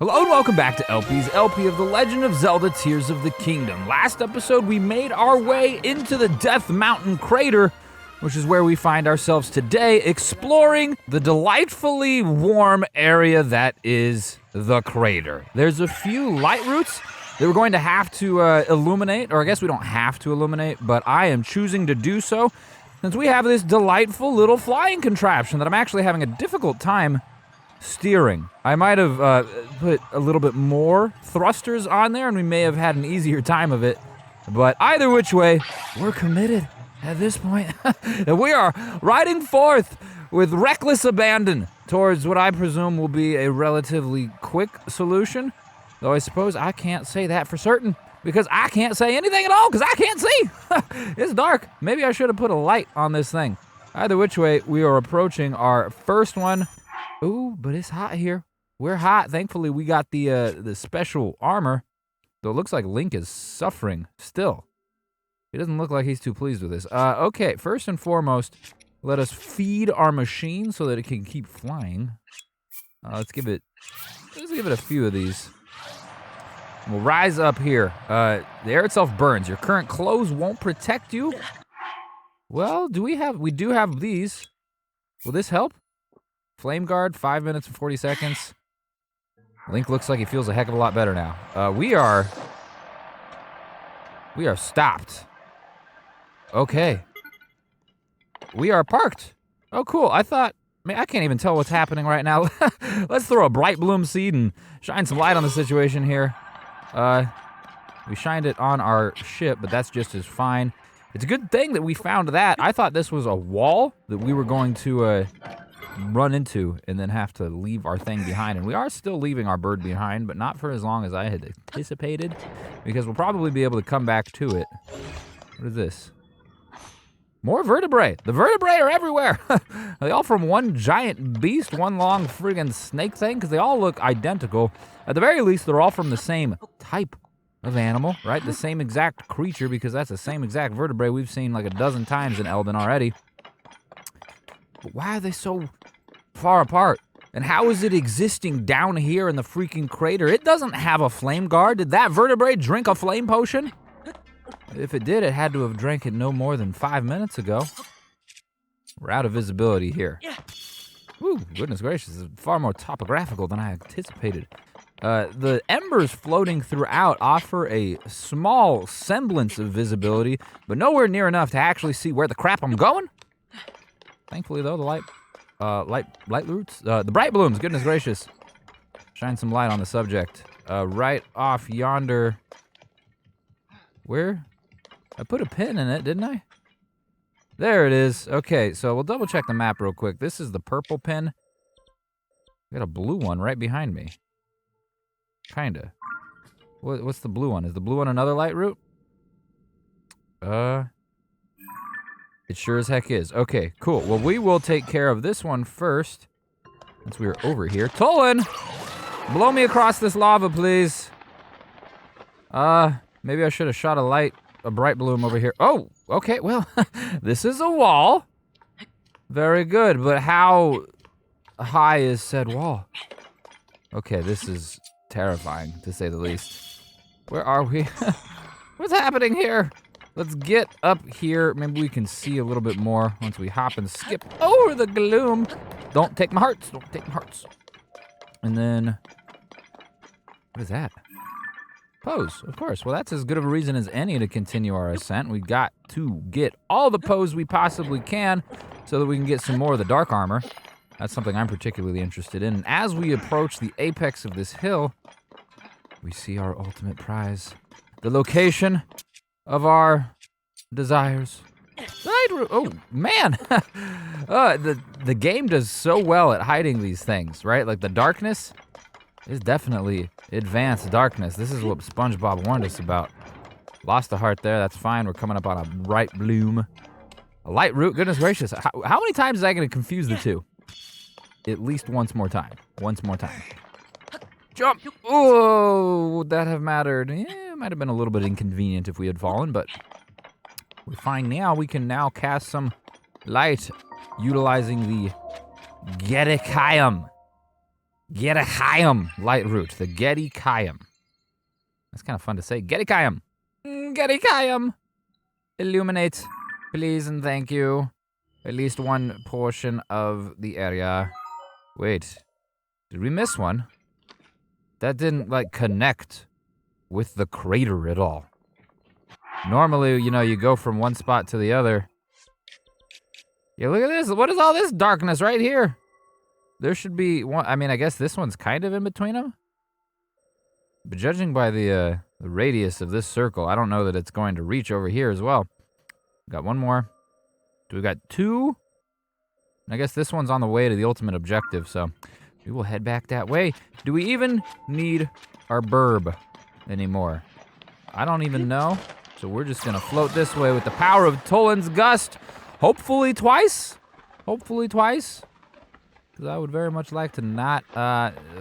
Hello and welcome back to LP's LP of The Legend of Zelda Tears of the Kingdom. Last episode, we made our way into the Death Mountain Crater, which is where we find ourselves today, exploring the delightfully warm area that is the crater. There's a few Lightroots that we're going to have to illuminate, or I guess we don't have to illuminate, but I am choosing to do so, since we have this delightful little flying contraption that I'm actually having a difficult time steering. I might have put a little bit more thrusters on there and we may have had an easier time of it. But either which way, we're committed at this point. And we are riding forth with reckless abandon towards what I presume will be a relatively quick solution. Though I suppose I can't say that for certain because I can't say anything at all because I can't see. It's dark. Maybe I should have put a light on this thing. Either which way, we are approaching our first one. Ooh, but it's hot here. We're hot. Thankfully, we got the special armor. Though it looks like Link is suffering still. He doesn't look like he's too pleased with this. Okay, first and foremost, let us feed our machine so that it can keep flying. Let's give it a few of these. We'll rise up here. The air itself burns. Your current clothes won't protect you. Well, we do have these. Will this help? Flame guard, 5 minutes and 40 seconds. Link looks like he feels a heck of a lot better now. We are stopped. Okay. We are parked. Oh, cool. I can't even tell what's happening right now. Let's throw a bright bloom seed and shine some light on the situation here. We shined it on our ship, but that's just as fine. It's a good thing that we found that. I thought this was a wall that we were going to, run into and then have to leave our thing behind. And we are still leaving our bird behind, but not for as long as I had anticipated, because we'll probably be able to come back to it. What is this? More vertebrae. The vertebrae are everywhere. Are they all from one giant beast, one long friggin' snake thing? Because they all look identical. At the very least, they're all from the same type of animal, right? The same exact creature, because that's the same exact vertebrae we've seen like a dozen times in Elden already. But why are they so far apart? And how is it existing down here in the freaking crater? It doesn't have a flame guard. Did that vertebrae drink a flame potion? If it did, it had to have drank it no more than 5 minutes ago. We're out of visibility here. Ooh, goodness gracious, it's far more topographical than I anticipated. The embers floating throughout offer a small semblance of visibility, but nowhere near enough to actually see where the crap I'm going. Thankfully, though, the Lightroots, the bright blooms, goodness gracious. Shine some light on the subject. Right off yonder. Where? I put a pin in it, didn't I? There it is. Okay, so we'll double check the map real quick. This is the purple pin. Got a blue one right behind me. Kinda. What's the blue one? Is the blue one another Lightroot? It sure as heck is. Okay, cool. Well, we will take care of this one first, since we are over here. Tolan! Blow me across this lava, please. Maybe I should have shot a bright bloom over here. Oh, okay, well, this is a wall. Very good, but how high is said wall? Okay, this is terrifying, to say the least. Where are we? What's happening here? Let's get up here. Maybe we can see a little bit more once we hop and skip over the gloom. Don't take my hearts. Don't take my hearts. And then, what is that? Pose, of course. Well, that's as good of a reason as any to continue our ascent. We got to get all the pose we possibly can so that we can get some more of the dark armor. That's something I'm particularly interested in. And as we approach the apex of this hill, we see our ultimate prize. The location of our desires. Oh, man. The game does so well at hiding these things, right? Like the darkness is definitely advanced darkness. This is what SpongeBob warned us about. Lost a heart there. That's fine. We're coming up on a bright bloom. A Lightroot. Goodness gracious. How many times is I going to confuse the two? At least once more time. Once more time. Jump! Oh, would that have mattered? Yeah, it might have been a little bit inconvenient if we had fallen, but we're fine now. We can now cast some light utilizing the Gedihcayam Gedihcayam Lightroot, the Gedihcayam. That's kind of fun to say. Gedihcayam. Gedihcayam. Illuminate, please and thank you. At least one portion of the area. Wait, did we miss one? That didn't, like, connect with the crater at all. Normally, you know, you go from one spot to the other. Yeah, look at this. What is all this darkness right here? There should be one. I mean, I guess this one's kind of in between them. But judging by the radius of this circle, I don't know that it's going to reach over here as well. Got one more. We got two. And I guess this one's on the way to the ultimate objective, so we will head back that way. Do we even need our burb anymore? I don't even know. So we're just gonna float this way with the power of Toland's Gust. Hopefully twice. Hopefully twice. Because I would very much like to not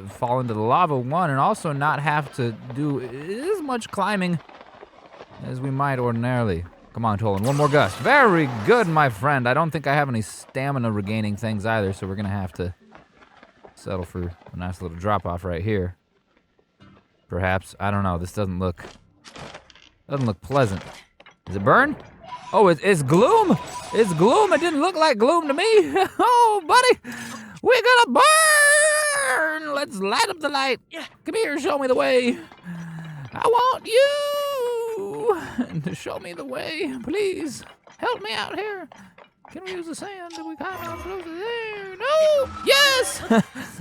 fall into the lava, one, and also not have to do as much climbing as we might ordinarily. Come on, Toland, one more gust. Very good, my friend. I don't think I have any stamina regaining things either, so we're gonna have to settle for a nice little drop off right here. Perhaps, I don't know, this doesn't look pleasant. Is it burn? Oh, it's gloom. It's gloom. It didn't look like gloom to me. Oh, buddy, we're gonna burn. Let's light up the light. Come here, show me the way. I want you to show me the way, please. Help me out here. Can we use the sand? Did we climb out closer there? No! Yes!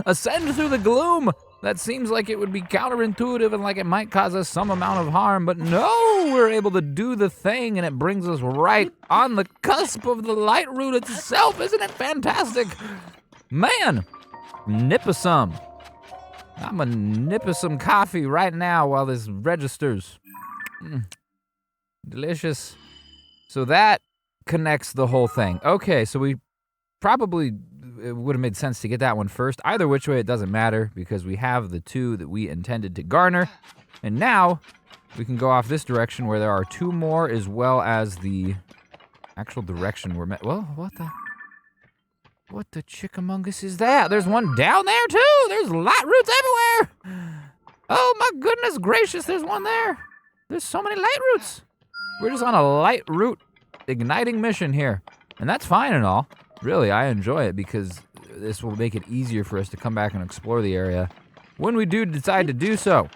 Ascend through the gloom. That seems like it would be counterintuitive and like it might cause us some amount of harm, but no, we're able to do the thing, and it brings us right on the cusp of the Lightroot itself. Isn't it fantastic? Man, Nipahsom. I'm a Nipahsom coffee right now while this registers. Delicious. So that connects the whole thing. Okay, so we probably, it would have made sense to get that one first. Either which way, it doesn't matter because we have the two that we intended to garner. And now we can go off this direction where there are two more as well as the actual direction we're meant. Well, what the chickamungus is that? There's one down there too. There's Lightroots everywhere. Oh my goodness gracious, there's one there. There's so many Lightroots. We're just on a Lightroot igniting mission here. And that's fine and all. Really, I enjoy it because this will make it easier for us to come back and explore the area when we do decide to do so.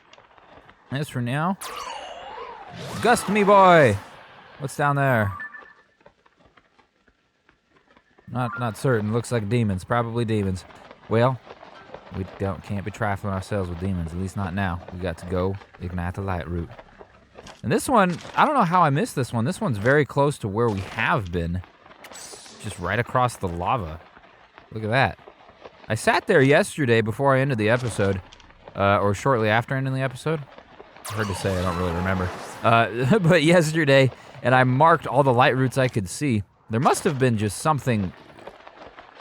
As for now, gust me, boy. What's down there? Not certain. Looks like demons. Probably demons. Well, we can't be trifling ourselves with demons. At least not now. We got to go ignite the Lightroot. And this one, I don't know how I missed this one. This one's very close to where we have been. Just right across the lava. Look at that. I sat there yesterday before I ended the episode, or shortly after ending the episode. Hard to say, I don't really remember. But yesterday, and I marked all the Lightroots I could see. There must have been just something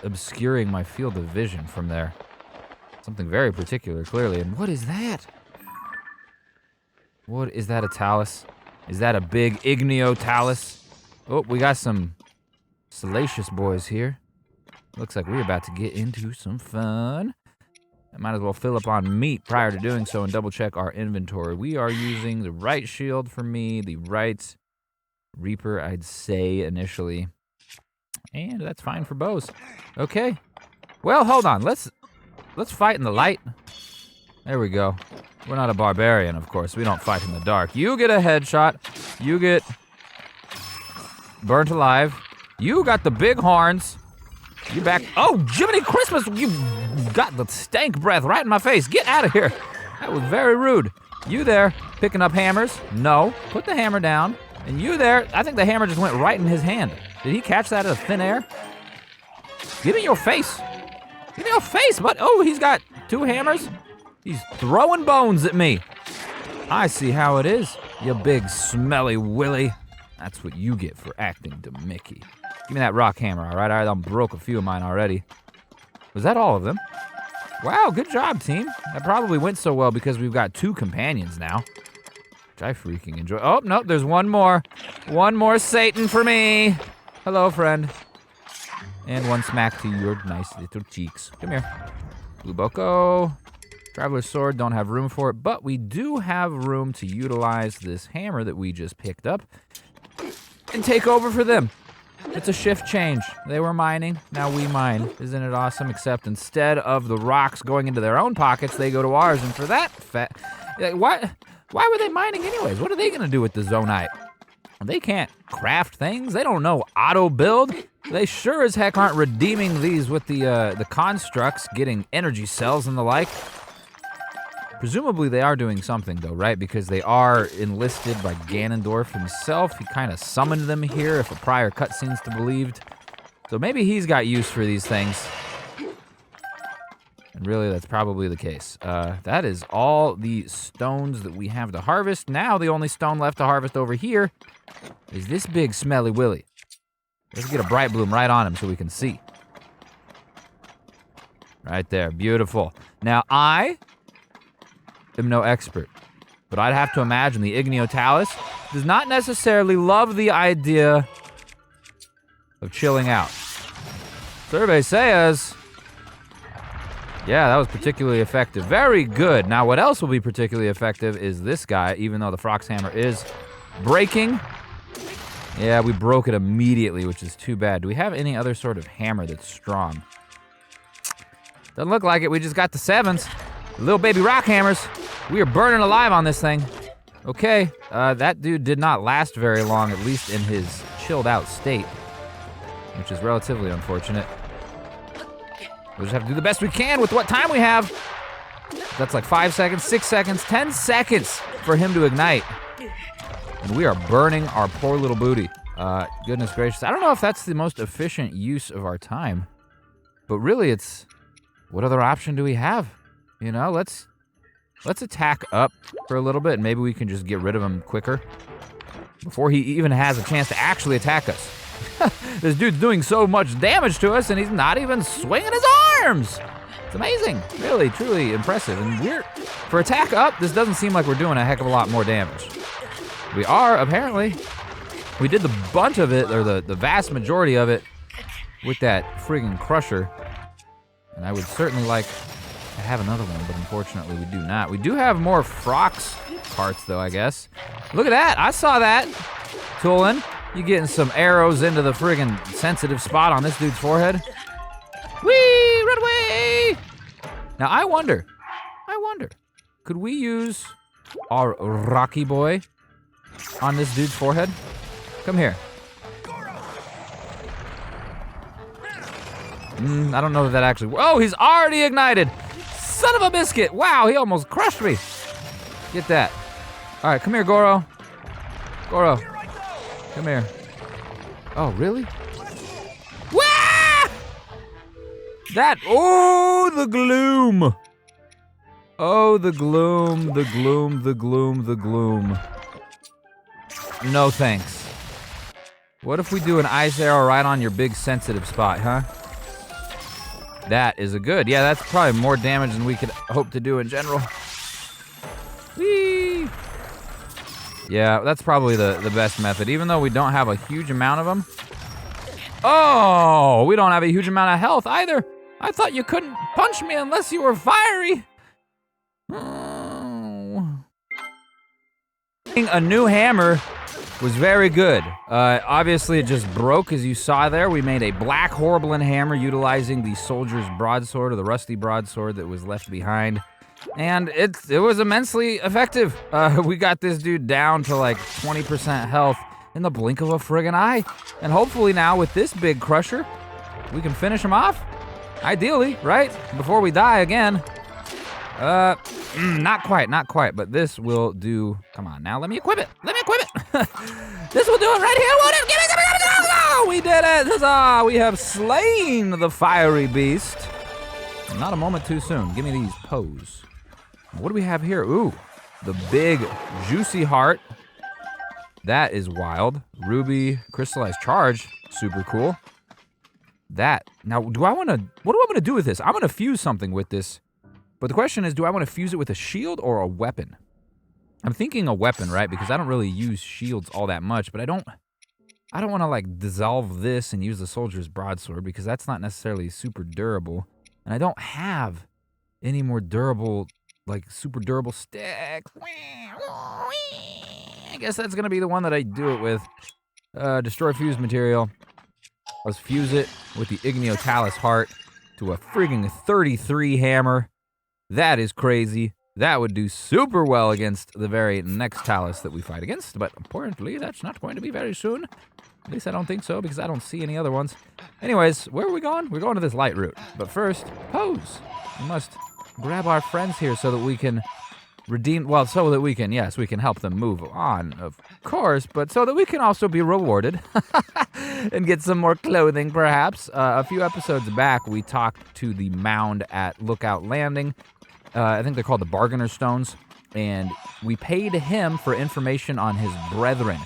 obscuring my field of vision from there. Something very particular, clearly. And what is that? What is that, a talus? Is that a big Igneo Talus? Oh, we got some salacious boys here. Looks like we're about to get into some fun. I might as well fill up on meat prior to doing so and double check our inventory. We are using the right shield for me, the right Reaper, I'd say, initially. And that's fine for bows. Okay. Well, hold on. Let's fight in the light. There we go. We're not a barbarian, of course. We don't fight in the dark. You get a headshot. You get burnt alive. You got the big horns. You back. Oh, Jiminy Christmas. You got the stank breath right in my face. Get out of here. That was very rude. You there, picking up hammers? No. Put the hammer down. And you there, I think the hammer just went right in his hand. Did he catch that out of thin air? Give me your face. Give me your face, but oh, he's got two hammers. He's throwing bones at me. I see how it is, you big smelly willy. That's what you get for acting to Mickey. Give me that rock hammer, all right? I done broke a few of mine already. Was that all of them? Wow, good job, team. That probably went so well because we've got two companions now. Which I freaking enjoy. Oh, no, there's one more. One more Satan for me. Hello, friend. And one smack to your nice little cheeks. Come here. Blue Boko. Traveler's Sword, don't have room for it, but we do have room to utilize this hammer that we just picked up and take over for them. It's a shift change. They were mining, now we mine. Isn't it awesome? Except instead of the rocks going into their own pockets, they go to ours, and for that why were they mining anyways? What are they gonna do with the zonite? They can't craft things. They don't know auto build. They sure as heck aren't redeeming these with the constructs, getting energy cells and the like. Presumably they are doing something though, right? Because they are enlisted by Ganondorf himself. He kind of summoned them here, if a prior cutscene's to be believed. So maybe he's got use for these things. And really, that's probably the case. That is all the stones that we have to harvest. Now the only stone left to harvest over here is this big smelly willy. Let's get a bright bloom right on him so we can see. Right there, beautiful. Now I am no expert, but I'd have to imagine the Igneo Talus does not necessarily love the idea of chilling out. Survey says, yeah, that was particularly effective. Very good. Now what else will be particularly effective is this guy, even though the Frox hammer is breaking. Yeah, we broke it immediately, which is too bad. Do we have any other sort of hammer that's strong? Doesn't look like it. We just got the 7s. Little baby rock hammers. We are burning alive on this thing. Okay, that dude did not last very long, at least in his chilled out state, which is relatively unfortunate. We'll just have to do the best we can with what time we have. That's like 5 seconds, 6 seconds, 10 seconds for him to ignite. And we are burning our poor little booty. Goodness gracious. I don't know if that's the most efficient use of our time, but really it's, what other option do we have? You know, let's attack up for a little bit, and maybe we can just get rid of him quicker before he even has a chance to actually attack us. This dude's doing so much damage to us, and he's not even swinging his arms. It's amazing, really, truly impressive. And for attack up, this doesn't seem like we're doing a heck of a lot more damage. We are, apparently. We did the bunch of it, or the vast majority of it, with that friggin' crusher. And I would certainly like to have another one, but unfortunately we do not. We do have more Frox parts though, I guess. Look at that, I saw that. Toolin, you getting some arrows into the friggin' sensitive spot on this dude's forehead. Whee, run away! Now I wonder, could we use our Rocky boy on this dude's forehead? Come here. I don't know if that actually, oh, he's already ignited. Son of a biscuit! Wow, he almost crushed me. Get that. All right, come here, Goro. Goro, come here. Oh, really? Wah! That, oh, the gloom. Oh, the gloom, the gloom, the gloom, the gloom. No thanks. What if we do an ice arrow right on your big sensitive spot, huh? That is a good. Yeah, that's probably more damage than we could hope to do in general. Whee! Yeah, that's probably the best method, even though we don't have a huge amount of them. Oh, we don't have a huge amount of health either. I thought you couldn't punch me unless you were fiery. Oh. A new hammer was very good. Obviously it just broke, as you saw there. We made a black Horriblin hammer utilizing the soldier's broadsword, or the rusty broadsword that was left behind. And it was immensely effective. We got this dude down to like 20% health in the blink of a friggin' eye. And hopefully now with this big crusher, we can finish him off. Ideally, right? Before we die again. Not quite, but this will do. Come on now, let me equip it. This will do it right here, won't it? Give me, we did it. Huzzah! We have slain the fiery beast. Not a moment too soon. Give me these pose. What do we have here? Ooh, the big juicy heart. That is wild. Ruby crystallized charge, super cool. That, now what do I want to do with this? I'm gonna fuse something with this. But the question is, do I want to fuse it with a shield or a weapon? I'm thinking a weapon, right? Because I don't really use shields all that much, but I don't want to like dissolve this and use the soldier's broadsword because that's not necessarily super durable. And I don't have any more durable, like super durable stick. I guess that's gonna be the one that I do it with. Destroy fuse material. Let's fuse it with the Igneo Talus heart to a frigging 33 hammer. That is crazy. That would do super well against the very next Talus that we fight against, but apparently that's not going to be very soon. At least I don't think so, because I don't see any other ones. Anyways, where are we going? We're going to this Lightroot. But first, pose. We must grab our friends here so that we can redeem, well, so that we can, yes, we can help them move on, of course, but so that we can also be rewarded and get some more clothing, perhaps. A few episodes back, we talked to the mound at Lookout Landing. I think they're called the Bargainer Stones, and we paid him for information on his brethren.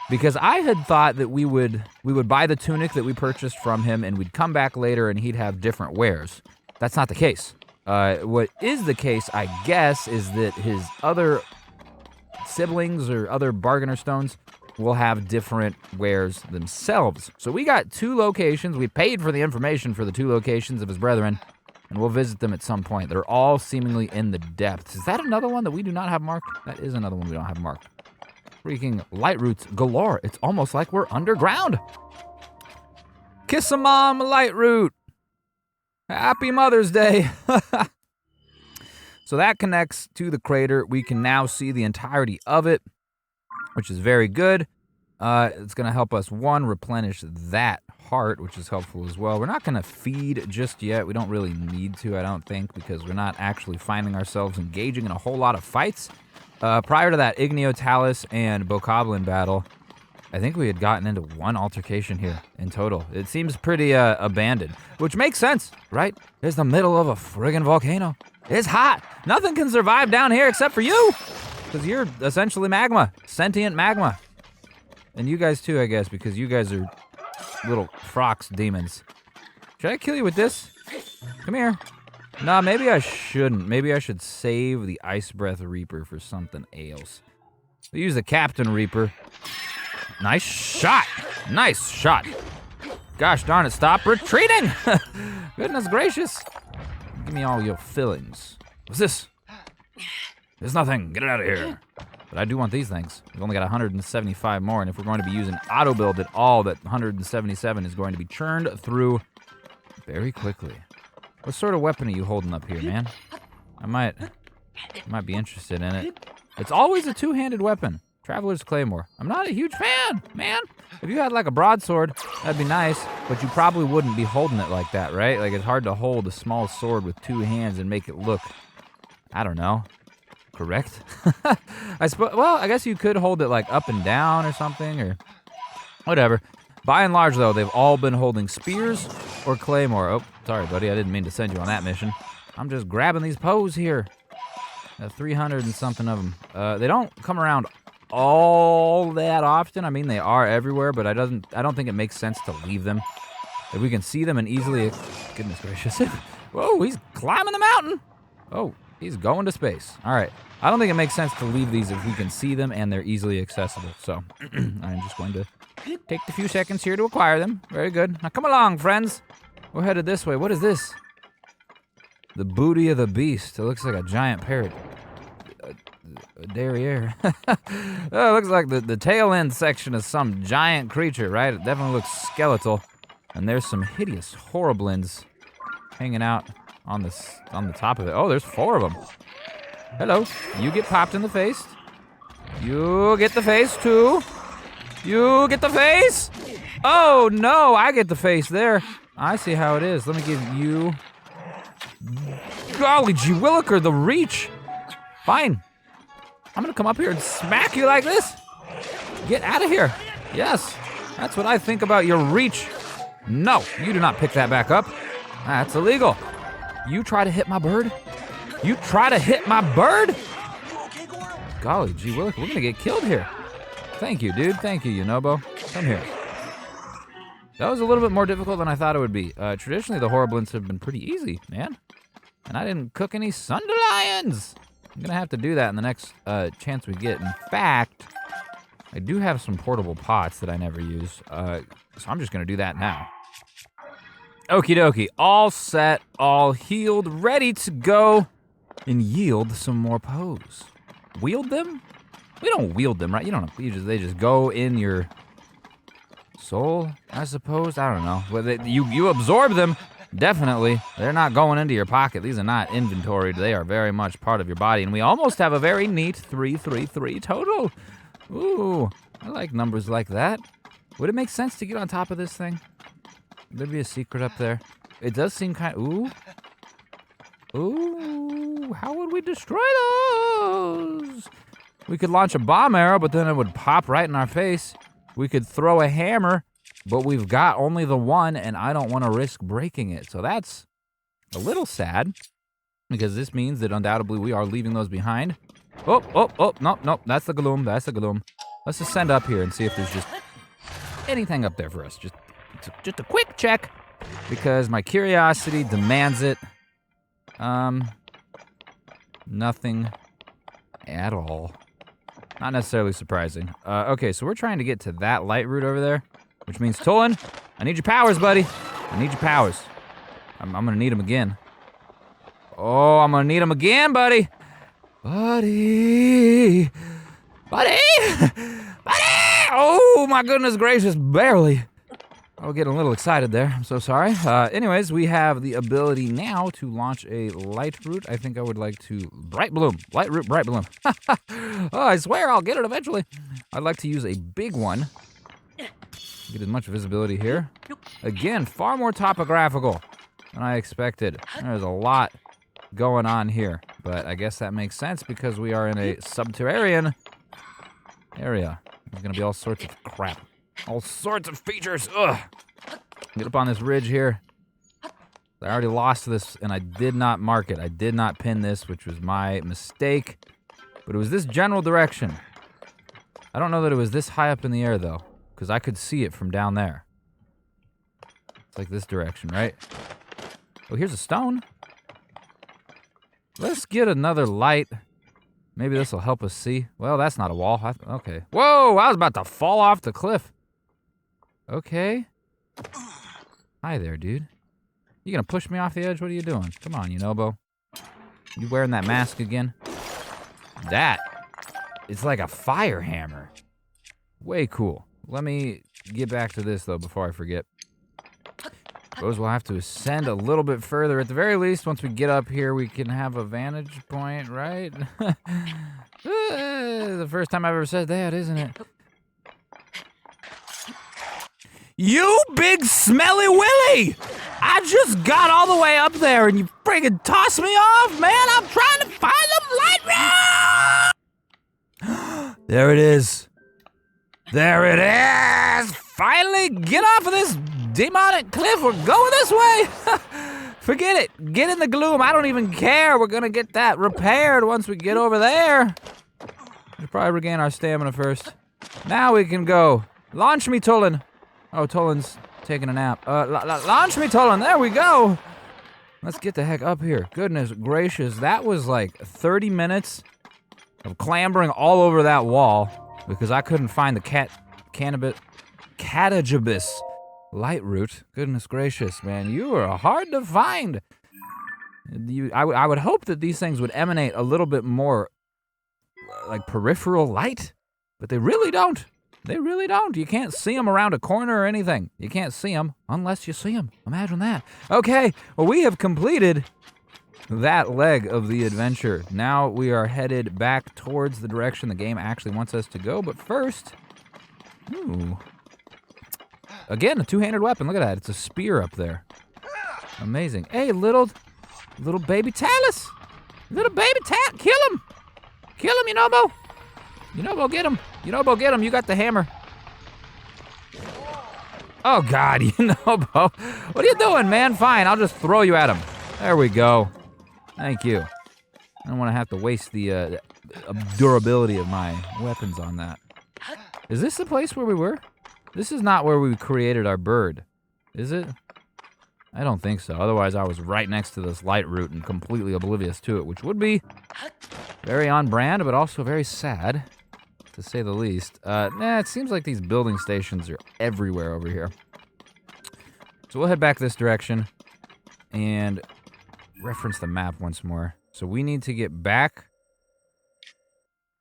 Because I had thought that we would buy the tunic that we purchased from him, and we'd come back later and he'd have different wares. That's not the case. What is the case, I guess, is that his other siblings or other Bargainer Stones will have different wares themselves. So we got 2 locations. We paid for the information for the 2 locations of his brethren, and we'll visit them at some point. They're all seemingly in the depths. Is that another one that we do not have marked? That is another one we don't have marked. Freaking Lightroots galore. It's almost like we're underground. Kisomom Lightroot. Happy Mother's Day. So that connects to the crater. We can now see the entirety of it, which is very good. It's going to help us, one, replenish that heart, which is helpful as well. We're not going to feed just yet. We don't really need to, I don't think, because we're not actually finding ourselves engaging in a whole lot of fights. Prior to that Igneo Talus and Bokoblin battle, I think we had gotten into 1 altercation here in total. It seems pretty abandoned, which makes sense, right? It's the middle of a friggin' volcano. It's hot. Nothing can survive down here except for you, because you're essentially magma, sentient magma. And you guys too, I guess, because you guys are little frox demons. Should I kill you with this? Come here. Nah, maybe I shouldn't. Maybe I should save the Ice Breath Reaper for something else. We'll use the Captain Reaper. Nice shot. Nice shot. Gosh darn it, stop retreating. Goodness gracious. Give me all your fillings. What's this? There's nothing. Get it out of here. But I do want these things. We've only got 175 more, and if we're going to be using auto build at all, that 177 is going to be churned through very quickly. What sort of weapon are you holding up here, man? I might be interested in it. It's always a 2-handed weapon. Traveler's Claymore. I'm not a huge fan, man. If you had like a broadsword, that'd be nice, but you probably wouldn't be holding it like that, right? Like, it's hard to hold a small sword with 2 hands and make it look, I don't know, correct? Well, I guess you could hold it like up and down or something, or whatever. By and large, though, they've all been holding spears or claymore. Oh, sorry, buddy, I didn't mean to send you on that mission. I'm just grabbing these poes here. 300 and something of them. They don't come around all that often. I mean, they are everywhere, but I don't think it makes sense to leave them. If we can see them and easily, goodness gracious. Whoa, he's climbing the mountain. Oh, he's going to space. All right. I don't think it makes sense to leave these if we can see them and they're easily accessible. So I'm just going to take a few seconds here to acquire them. Very good. Now come along, friends. We're headed this way. What is this? The booty of the beast. It looks like a giant parrot. A derriere. Oh, it looks like the tail end section is some giant creature, right? It definitely looks skeletal. And there's some hideous horriblins hanging out on the top of it. Oh, there's 4 of them. Hello. You get popped in the face. You get the face too. You get the face. Oh no, I get the face there. I see how it is. Let me give you. Golly gee williker, the reach. Fine. I'm gonna come up here and smack you like this. Get out of here. Yes, that's what I think about your reach. No, you do not pick that back up. That's illegal. You try to hit my bird? You try to hit my bird? Golly gee williker, we're gonna get killed here. Thank you, dude. Thank you, Yunobo. Come here. That was a little bit more difficult than I thought it would be. Traditionally, the horriblins have been pretty easy, man. And I didn't cook any Sunderlions. I'm gonna have to do that in the next chance we get. In fact, I do have some portable pots that I never use, so I'm just gonna do that now. Okie dokie, all set, all healed, ready to go and yield some more pose. Wield them? We don't wield them, right? You don't. They just go in your soul, I suppose. I don't know. Well, you absorb them, definitely. They're not going into your pocket. These are not inventoried. They are very much part of your body, and we almost have a very neat 333 total. Ooh, I like numbers like that. Would it make sense to get on top of this thing? Would there be a secret up there? It does seem kind of... Ooh, how would we destroy those? We could launch a bomb arrow, but then it would pop right in our face. We could throw a hammer, but we've got only the one, and I don't want to risk breaking it. So that's a little sad, because this means that undoubtedly we are leaving those behind. Oh, nope, that's the gloom, that's the gloom. Let's ascend up here and see if there's just anything up there for us. Just a quick check, because my curiosity demands it. Nothing at all. Not necessarily surprising. Okay, so we're trying to get to that Lightroot over there, which means Tolan, I need your powers, buddy. I need your powers. I'm gonna need them again. Oh, I'm gonna need them again, buddy. Buddy! Oh, my goodness gracious, barely. I was getting a little excited there. I'm so sorry. Anyways, we have the ability now to launch a Lightroot. I think I would like to... Bright Bloom. Lightroot Bright Bloom. Oh, I swear I'll get it eventually. I'd like to use a big one. Get as much visibility here. Again, far more topographical than I expected. There's a lot going on here. But I guess that makes sense because we are in a subterranean area. There's going to be all sorts of crap. All sorts of features. Ugh. Get up on this ridge here. I already lost this, and I did not mark it. I did not pin this, which was my mistake. But it was this general direction. I don't know that it was this high up in the air, though, because I could see it from down there. It's like this direction, right? Oh, here's a stone. Let's get another light. Maybe this will help us see. Well, that's not a wall. Okay. Whoa, I was about to fall off the cliff. Okay. Hi there, dude. You gonna push me off the edge? What are you doing? Come on, Yunobo. You wearing that mask again? That is like a fire hammer. Way cool. Let me get back to this, though, before I forget. Suppose we'll have to ascend a little bit further. At the very least, once we get up here, we can have a vantage point, right? The first time I've ever said that, isn't it? You big smelly willy! I just got all the way up there and you friggin' tossed me off, man! I'm trying to find the light. There it is. There it is! Finally, get off of this demonic cliff. We're going this way. Forget it. Get in the gloom. I don't even care. We're gonna get that repaired once we get over there. We'll probably regain our stamina first. Now we can go. Launch me, Tolan. Oh, Tolan's taking a nap. Launch me, Tolan. There we go. Let's get the heck up here. Goodness gracious. That was like 30 minutes of clambering all over that wall because I couldn't find the Katijabis Lightroot. Goodness gracious, man. You are hard to find. I would hope that these things would emanate a little bit more like peripheral light, but they really don't. They really don't. You can't see them around a corner or anything. You can't see them unless you see them. Imagine that. Okay, well, we have completed that leg of the adventure. Now we are headed back towards the direction the game actually wants us to go. But first, ooh, again, a two-handed weapon. Look at that. It's a spear up there. Amazing. Hey, little baby Talus. Little baby Talus. Kill him. Kill him, Yunobo. Yunobo, get him. Yunobo, get him. You got the hammer. Oh, God, Yunobo. What are you doing, man? Fine, I'll just throw you at him. There we go. Thank you. I don't want to have to waste the durability of my weapons on that. Is this the place where we were? This is not where we created our bird, is it? I don't think so. Otherwise, I was right next to this Lightroot and completely oblivious to it, which would be very on brand, but also very sad, to say the least. It seems like these building stations are everywhere over here. So we'll head back this direction and reference the map once more. So we need to get back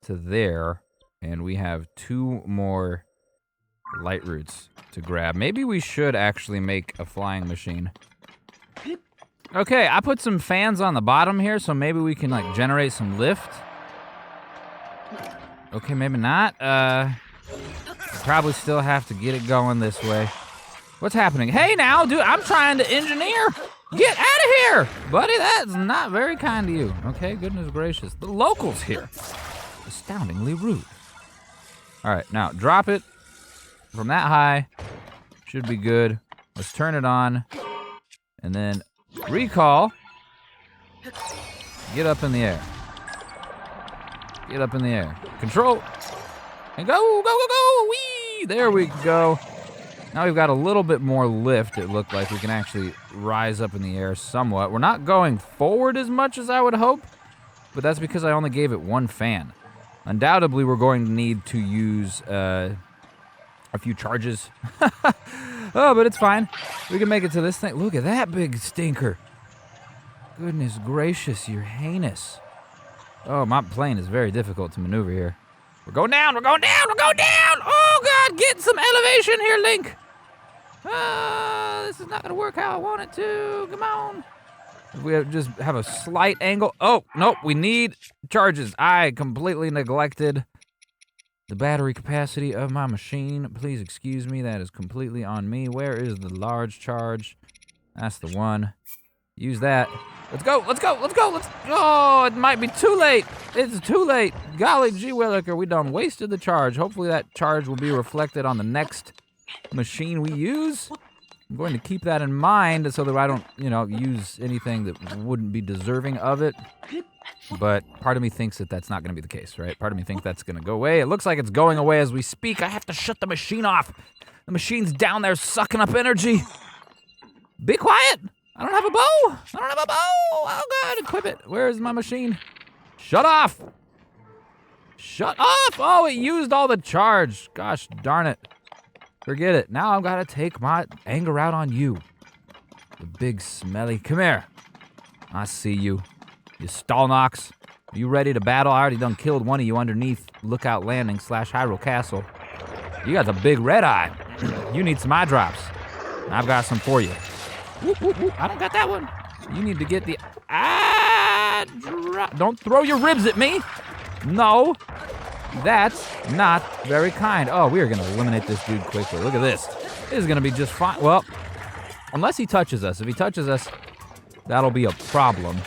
to there, and we have 2 more Lightroots to grab. Maybe we should actually make a flying machine. Okay, I put some fans on the bottom here, so maybe we can like generate some lift. Okay, maybe not. Probably still have to get it going this way. What's happening? Hey now, dude, I'm trying to engineer. Get out of here, buddy. That's not very kind to you. Okay, goodness gracious. The locals here. Astoundingly rude. All right, now drop it from that high. Should be good. Let's turn it on. And then recall. Get up in the air. Get up in the air. Control. And go, go, go, go. Whee! There we go. Now we've got a little bit more lift, it looked like. We can actually rise up in the air somewhat. We're not going forward as much as I would hope, but that's because I only gave it 1 fan. Undoubtedly, we're going to need to use a few charges. Oh, but it's fine. We can make it to this thing. Look at that big stinker. Goodness gracious, you're heinous. Oh, my plane is very difficult to maneuver here. We're going down, we're going down, we're going down! Oh, God, get some elevation here, Link. This is not going to work how I want it to. Come on. If we just have a slight angle. Oh, nope, we need charges. I completely neglected the battery capacity of my machine. Please excuse me, that is completely on me. Where is the large charge? That's the one. Use that. Let's go, let's go, let's go, let's... Oh, it might be too late. It's too late. Golly gee williker, we done wasted the charge. Hopefully that charge will be reflected on the next machine we use. I'm going to keep that in mind so that I don't, use anything that wouldn't be deserving of it. But part of me thinks that that's not going to be the case, right? Part of me thinks that's going to go away. It looks like it's going away as we speak. I have to shut the machine off. The machine's down there sucking up energy. Be quiet. I don't have a bow. I don't have a bow. Oh, God, equip it. Where is my machine? Shut off. Shut off. Oh, it used all the charge. Gosh darn it. Forget it. Now I've got to take my anger out on you. The big smelly. Come here. I see you. You Stalnox. Are you ready to battle? I already done killed one of you underneath Lookout Landing / Hyrule Castle. You got the big red eye. You need some eye drops. I've got some for you. Whoop, whoop, whoop. I don't got that one. You need to get the eye drop. Don't throw your ribs at me. No. That's not very kind. Oh, we are going to eliminate this dude quickly. Look at this. This is going to be just fine. Well, unless he touches us. If he touches us, that'll be a problem.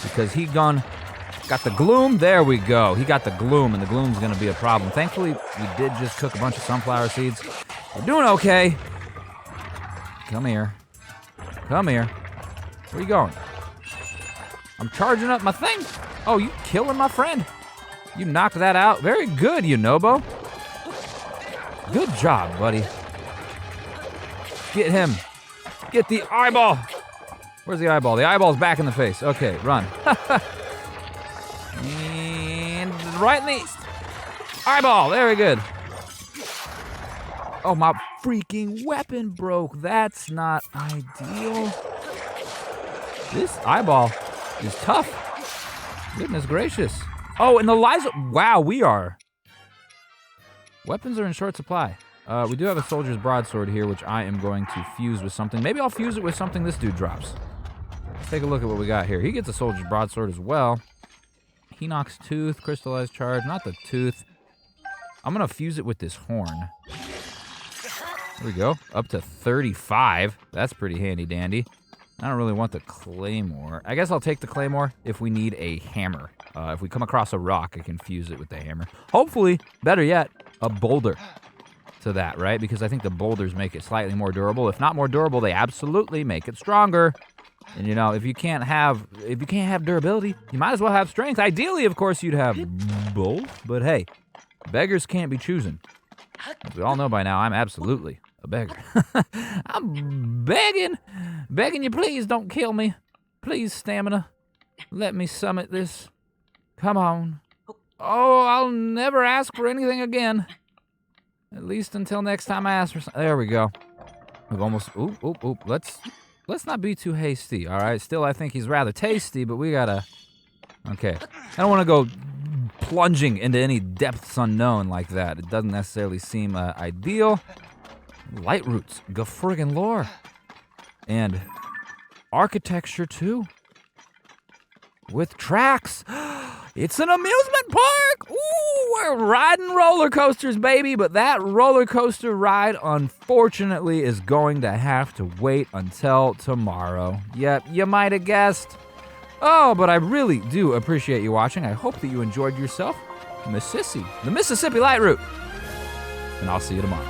Because he got the gloom. There we go. He got the gloom, and the gloom's going to be a problem. Thankfully, we did just cook a bunch of sunflower seeds. We're doing okay. Come here. Come here. Where you going? I'm charging up my thing. Oh, you killing my friend. You knocked that out. Very good, Yunobo. Good job, buddy. Get him. Get the eyeball. Where's the eyeball? The eyeball's back in the face. Okay, run. And right in the eyeball. Very good. Oh, my freaking weapon broke. That's not ideal. This eyeball is tough. Goodness gracious. Oh, and the lives. Wow, we are. Weapons are in short supply. We do have a soldier's broadsword here, which I am going to fuse with something. Maybe I'll fuse it with something this dude drops. Let's take a look at what we got here. He gets a soldier's broadsword as well. He knocks tooth, crystallized charge, not the tooth. I'm going to fuse it with this horn. There we go. Up to 35. That's pretty handy dandy. I don't really want the claymore. I guess I'll take the claymore if we need a hammer. If we come across a rock, I can fuse it with the hammer. Hopefully, better yet, a boulder to that, right? Because I think the boulders make it slightly more durable. If not more durable, they absolutely make it stronger. And if you can't have durability, you might as well have strength. Ideally, of course, you'd have both. But hey, beggars can't be choosing. As we all know by now, I'm absolutely a beggar. I'm begging you, please don't kill me. Please, stamina. Let me summit this. Come on. Oh, I'll never ask for anything again. At least until next time I ask for something. There we go. We've almost, oop. Let's not be too hasty, all right? Still, I think he's rather tasty, but we gotta, okay. I don't wanna go plunging into any depths unknown like that. It doesn't necessarily seem ideal. Lightroots, go friggin' lore. And architecture too. With tracks. It's an amusement park! Ooh, we're riding roller coasters, baby, but that roller coaster ride, unfortunately, is going to have to wait until tomorrow. Yep, you might have guessed. Oh, but I really do appreciate you watching. I hope that you enjoyed yourself. Misisi, the Mississippi Lightroot. And I'll see you tomorrow.